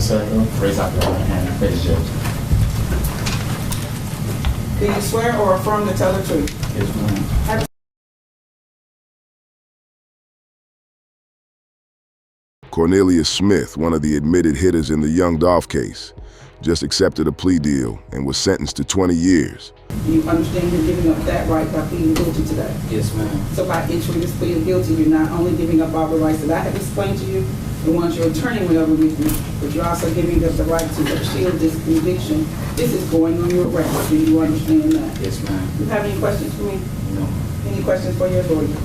the circle, raise out your right hand, and face the judge. Do you swear or affirm to tell the truth? Yes, ma'am. Cornelius Smith, one of the admitted hitters in the Young Dolph case, just accepted a plea deal and was sentenced to 20 years. Do you understand you're giving up that right by pleading guilty today? Yes, ma'am. So by entering this plea of guilty, you're not only giving up all the rights that I have explained to you, the ones your attorney went over with you, but you're also giving up the right to appeal this conviction. This is going on your record. Do you understand that? Yes, ma'am. You have any questions for me? No. Any questions for your lawyer?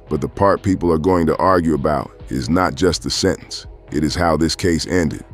But the part people are going to argue about is not just the sentence. It is how this case ended.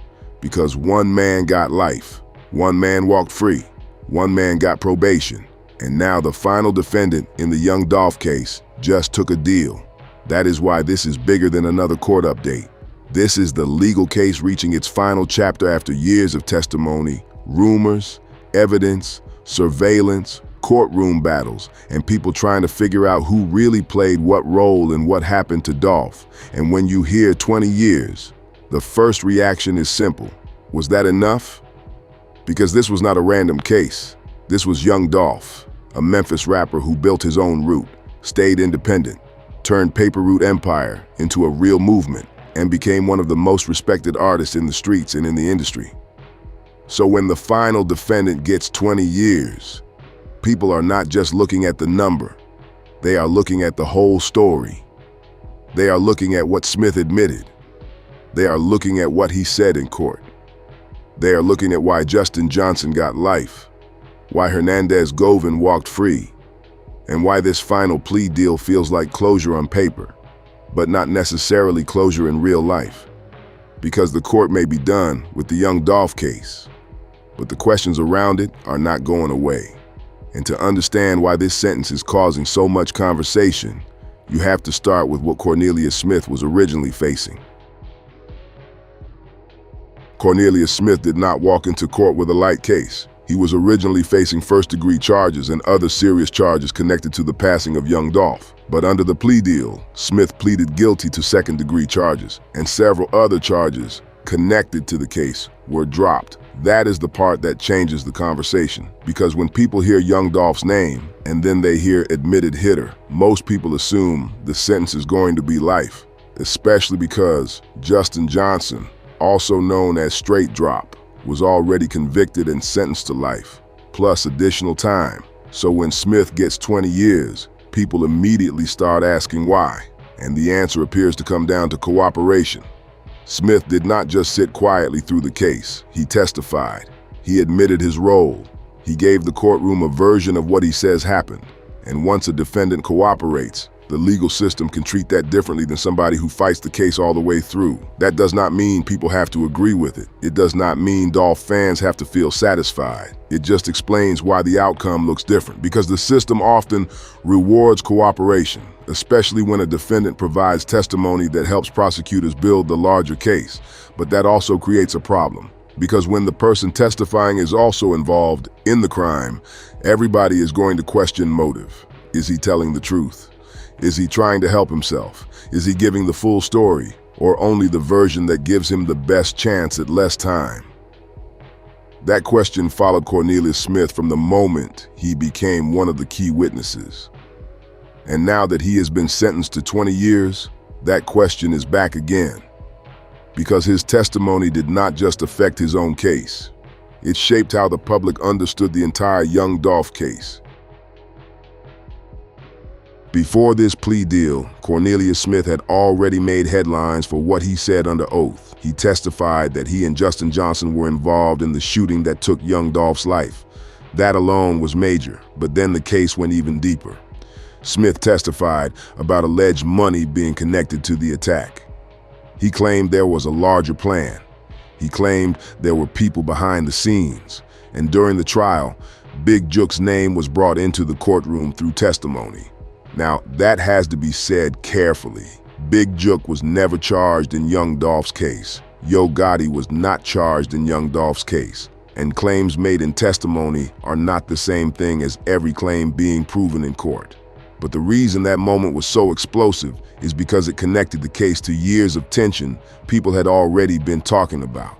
Because one man got life, one man walked free, one man got probation, and now the final defendant in the Young Dolph case just took a deal. That is why this is bigger than another court update. This is the legal case reaching its final chapter after years of testimony, rumors, evidence, surveillance, courtroom battles, and people trying to figure out who really played what role and what happened to Dolph. And when you hear 20 years, the first reaction is simple. Was that enough? Because this was not a random case. This was Young Dolph, a Memphis rapper who built his own route, stayed independent, turned paper route empire into a real movement, and became one of the most respected artists in the streets and in the industry. So when the final defendant gets 20 years, people are not just looking at the number. They are looking at the whole story. They are looking at what Smith admitted. They are looking at what he said in court. They are looking at why Justin Johnson got life, why Hernandez Govan walked free, and why this final plea deal feels like closure on paper, but not necessarily closure in real life. Because the court may be done with the Young Dolph case, but the questions around it are not going away. And to understand why this sentence is causing so much conversation, you have to start with what Cornelius Smith was originally facing. Cornelius Smith did not walk into court with a light case. He was originally facing first-degree charges and other serious charges connected to the passing of Young Dolph. But under the plea deal, Smith pleaded guilty to second-degree charges, and several other charges connected to the case were dropped. That is the part that changes the conversation, because when people hear Young Dolph's name and then they hear admitted hitter, most people assume the sentence is going to be life, especially because Justin Johnson, also known as Straight Drop, was already convicted and sentenced to life, plus additional time. So when Smith gets 20 years, people immediately start asking why, and the answer appears to come down to cooperation. Smith did not just sit quietly through the case. He testified. He admitted his role. He gave the courtroom a version of what he says happened. And once a defendant cooperates, the legal system can treat that differently than somebody who fights the case all the way through. That does not mean people have to agree with it. It does not mean Dolph fans have to feel satisfied. It just explains why the outcome looks different, because the system often rewards cooperation, especially when a defendant provides testimony that helps prosecutors build the larger case. But that also creates a problem, because when the person testifying is also involved in the crime, everybody is going to question motive. Is he telling the truth? Is he trying to help himself? Is he giving the full story, or only the version that gives him the best chance at less time? That question followed Cornelius Smith from the moment he became one of the key witnesses. And now that he has been sentenced to 20 years, that question is back again. Because his testimony did not just affect his own case. It shaped how the public understood the entire Young Dolph case. Before this plea deal, Cornelius Smith had already made headlines for what he said under oath. He testified that he and Justin Johnson were involved in the shooting that took Young Dolph's life. That alone was major, but then the case went even deeper. Smith testified about alleged money being connected to the attack. He claimed there was a larger plan. He claimed there were people behind the scenes. And during the trial, Big Jook's name was brought into the courtroom through testimony. Now, that has to be said carefully. Big Jook was never charged in Young Dolph's case. Yo Gotti was not charged in Young Dolph's case. And claims made in testimony are not the same thing as every claim being proven in court. But the reason that moment was so explosive is because it connected the case to years of tension people had already been talking about.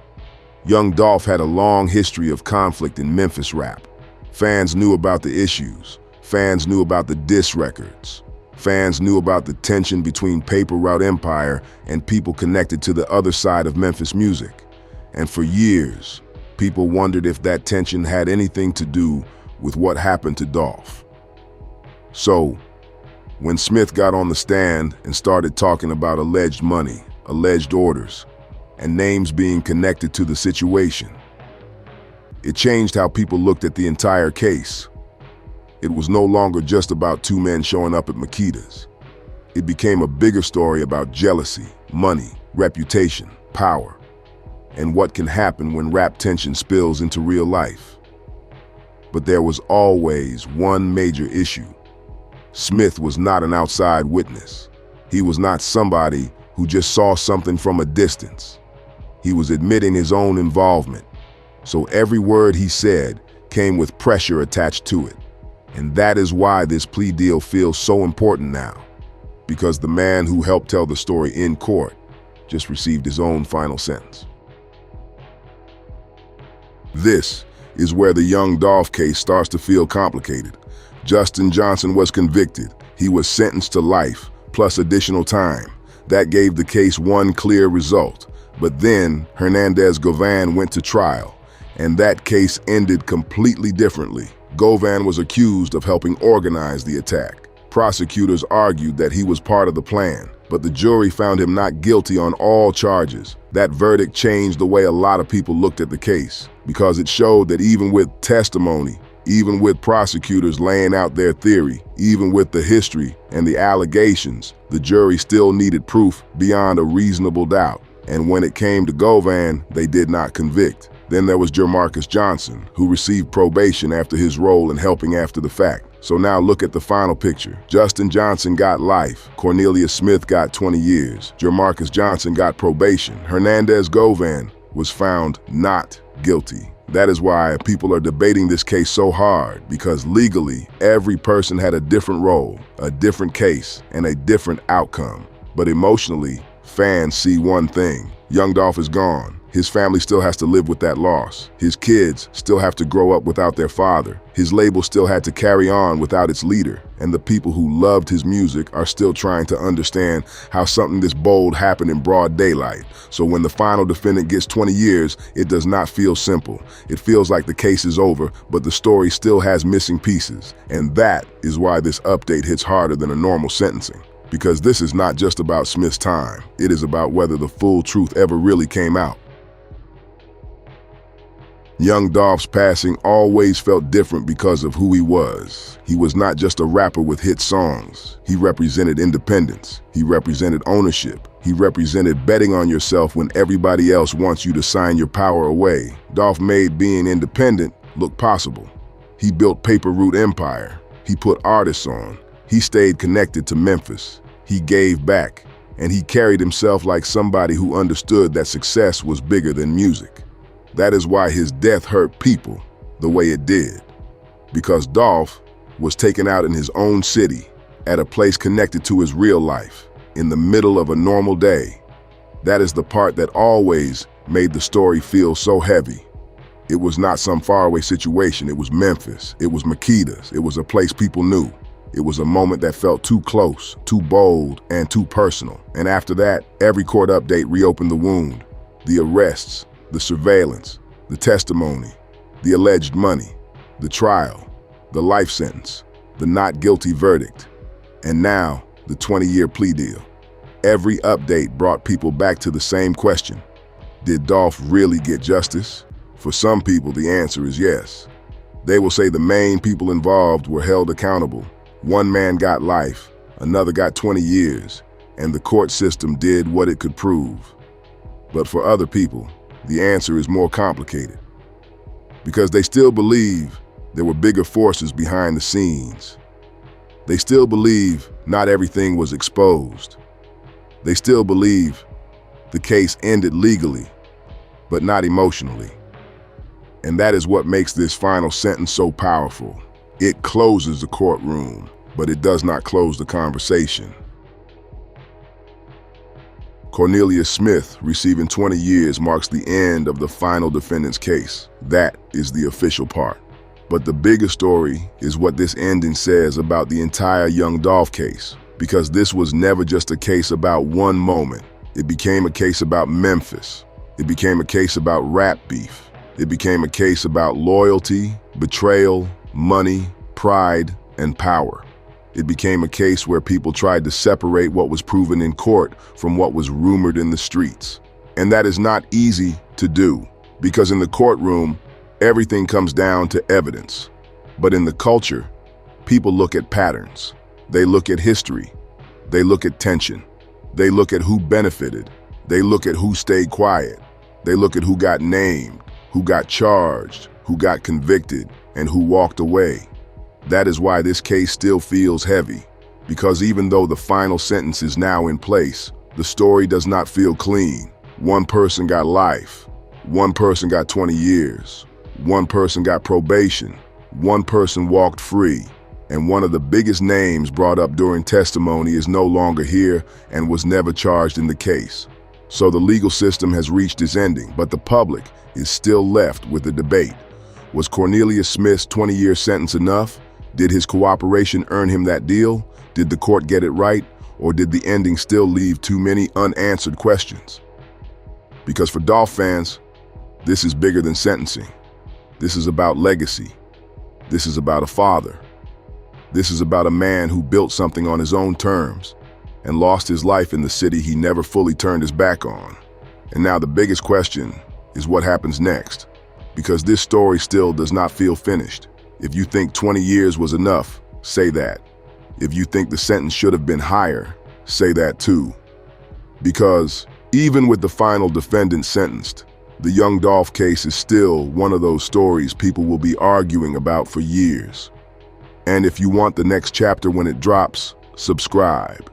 Young Dolph had a long history of conflict in Memphis rap. Fans knew about the issues. Fans knew about the diss records. Fans knew about the tension between Paper Route Empire and people connected to the other side of Memphis music. And for years, people wondered if that tension had anything to do with what happened to Dolph. So, when Smith got on the stand and started talking about alleged money, alleged orders, and names being connected to the situation, it changed how people looked at the entire case. It was no longer just about two men showing up at Makita's. It became a bigger story about jealousy, money, reputation, power, and what can happen when rap tension spills into real life. But there was always one major issue. Smith was not an outside witness. He was not somebody who just saw something from a distance. He was admitting his own involvement. So every word he said came with pressure attached to it. And that is why this plea deal feels so important now. Because the man who helped tell the story in court just received his own final sentence. This is where the Young Dolph case starts to feel complicated. Justin Johnson was convicted. He was sentenced to life, plus additional time. That gave the case one clear result. But then Hernandez Govan went to trial, and that case ended completely differently. Govan was accused of helping organize the attack. Prosecutors argued that he was part of the plan, but the jury found him not guilty on all charges. That verdict changed the way a lot of people looked at the case, because it showed that even with testimony, even with prosecutors laying out their theory, even with the history and the allegations, the jury still needed proof beyond a reasonable doubt. And when it came to Govan, they did not convict. Then there was Jamarcus Johnson, who received probation after his role in helping after the fact. So now look at the final picture. Justin Johnson got life. Cornelius Smith got 20 years. Jamarcus Johnson got probation. Hernandez Govan was found not guilty. That is why people are debating this case so hard, because legally, every person had a different role, a different case, and a different outcome. But emotionally, fans see one thing. Young Dolph is gone. His family still has to live with that loss. His kids still have to grow up without their father. His label still had to carry on without its leader. And the people who loved his music are still trying to understand how something this bold happened in broad daylight. So when the final defendant gets 20 years, it does not feel simple. It feels like the case is over, but the story still has missing pieces. And that is why this update hits harder than a normal sentencing. Because this is not just about Smith's time. It is about whether the full truth ever really came out. Young Dolph's passing always felt different because of who he was. He was not just a rapper with hit songs. He represented independence. He represented ownership. He represented betting on yourself when everybody else wants you to sign your power away. Dolph made being independent look possible. He built Paper Route Empire. He put artists on. He stayed connected to Memphis. He gave back. And he carried himself like somebody who understood that success was bigger than music. That is why his death hurt people the way it did. Because Dolph was taken out in his own city, at a place connected to his real life, in the middle of a normal day. That is the part that always made the story feel so heavy. It was not some faraway situation. It was Memphis. It was Makita's. It was a place people knew. It was a moment that felt too close, too bold, and too personal. And after that, every court update reopened the wound. The arrests, the surveillance, the testimony, the alleged money, the trial, the life sentence, the not guilty verdict, and now the 20-year plea deal. Every update brought people back to the same question. Did Dolph really get justice? For some people, the answer is yes. They will say the main people involved were held accountable. One man got life, another got 20 years, and the court system did what it could prove. But for other people, the answer is more complicated. Because they still believe there were bigger forces behind the scenes. They still believe not everything was exposed. They still believe the case ended legally, but not emotionally. And that is what makes this final sentence so powerful. It closes the courtroom. but it does not close the conversation. Cornelius Smith receiving 20 years marks the end of the final defendant's case. That is the official part. But the bigger story is what this ending says about the entire Young Dolph case, because this was never just a case about one moment. It became a case about Memphis. It became a case about rap beef. It became a case about loyalty, betrayal, money, pride, and power. It became a case where people tried to separate what was proven in court from what was rumored in the streets. And that is not easy to do, because in the courtroom, everything comes down to evidence. But in the culture, people look at patterns. They look at history. They look at tension. They look at who benefited. They look at who stayed quiet. They look at who got named, who got charged, who got convicted, and who walked away. That is why this case still feels heavy, because even though the final sentence is now in place, the story does not feel clean. One person got life. One person got 20 years. One person got probation. One person walked free. And one of the biggest names brought up during testimony is no longer here and was never charged in the case. So the legal system has reached its ending, but the public is still left with the debate. Was Cornelius Smith's 20-year sentence enough? Did his cooperation earn him that deal? Did the court get it right? Or did the ending still leave too many unanswered questions? Because for Dolph fans, this is bigger than sentencing. This is about legacy. This is about a father. This is about a man who built something on his own terms and lost his life in the city he never fully turned his back on. And now the biggest question is what happens next, because this story still does not feel finished. If you think 20 years was enough, say that. If you think the sentence should have been higher, say that too. Because even with the final defendant sentenced, the Young Dolph case is still one of those stories people will be arguing about for years. And if you want the next chapter when it drops, subscribe.